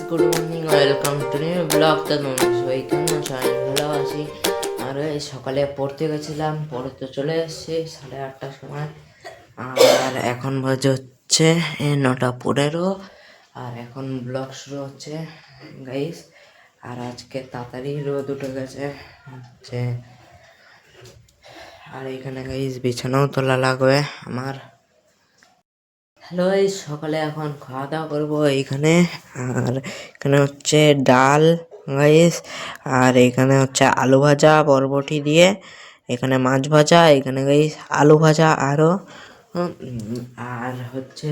Good morning, welcome to new blog. তো সবাই কেমন আছো? আমি ভালো আছি। আর এই সকালে পড়তে গেছিলাম, পড়তে চলে এসেছি 8:30টার সময়। আর এখন বাজে হচ্ছে 9:15, আর এখন ব্লগ শুরু হচ্ছে গাইস। আর আজকে তাড়াতাড়ি রোদ উঠে গেছে হচ্ছে। আর এখানে গাইস বিছানাও তোলা লাগবে আমার। হ্যালো, এই সকালে এখন খাওয়া দাওয়া করবো এইখানে। আর এখানে হচ্ছে ডাল গাইস, আর এখানে হচ্ছে আলু ভাজা বরবটি দিয়ে, এখানে মাছ ভাজা, এখানে গাইস আলু ভাজা আরও। আর হচ্ছে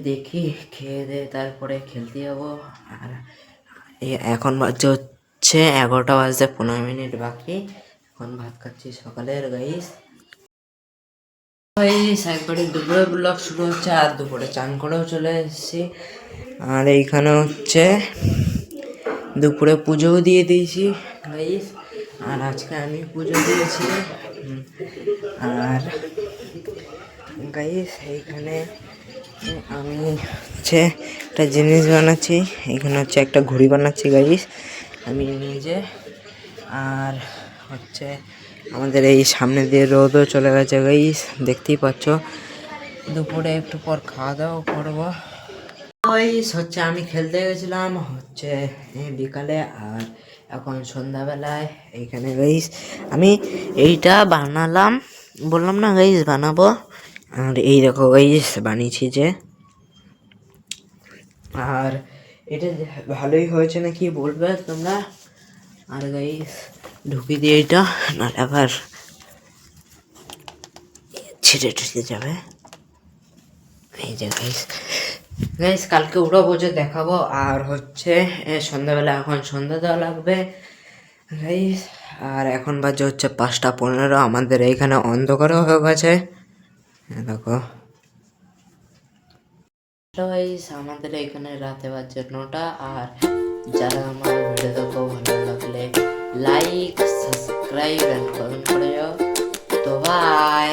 দেখি খেয়ে দিয়ে তারপরে খেলতে যাবো। আর এখন বাজে হচ্ছে 11টা বাজতে 15 মিনিট বাকি। এখন ভাত খাচ্ছি সকালের গাইস। একবারে দুপুরে ব্লগ শুরু হচ্ছে, আর দুপুরে চান করেও চলে এসেছি। আর এইখানে হচ্ছে দুপুরে পুজোও দিয়ে দিয়েছি গাইস। আর আজকে আমি পুজো দিয়েছি। আর গাইস এইখানে আমি হচ্ছে একটা জিনিস বানাচ্ছি। এইখানে হচ্ছে একটা ঘড়ি বানাচ্ছি গাইস আমি নিজে। আর হচ্ছে আমাদের এই সামনে দিয়ে রোদও চলে গেছে গাইস, দেখতেই পাচ্ছ। দুপুরে একটু পর খাওয়া দাওয়া করবো গাইস। হচ্ছে আমি খেলতে গেছিলাম হচ্ছে বিকালে, আর এখন সন্ধ্যাবেলায় এইখানে গাইস আমি এইটা বানালাম, বললাম না গাইস বানাবো। আর এই দেখো গাইস বানিয়েছি যে। আর এটা ভালোই হয়েছে নাকি বলবে তোমরা। আর গাইস ঢুকিয়ে দিয়ে এটা না আবার ছিটে ছিটে যাবে। এই যে গাইস গাইস কালকে ওরা বোঝে দেখাবো। আর হচ্ছে সন্ধ্যাবেলা এখন সন্ধ্যা দেওয়া লাগবে গাইস। আর এখন বাজে হচ্ছে 5টা 15, আমাদের এইখানে অন্ধকারও হয়ে গেছে দেখো। গাইস আমাদের এইখানে রাতে বাজে 9টা। আর যারা আমার ভিডিও দেখো ভালো লাগলে লাইক, সাবস্ক্রাইব এন্ড কমেন্ট করে যাও। তো বাই।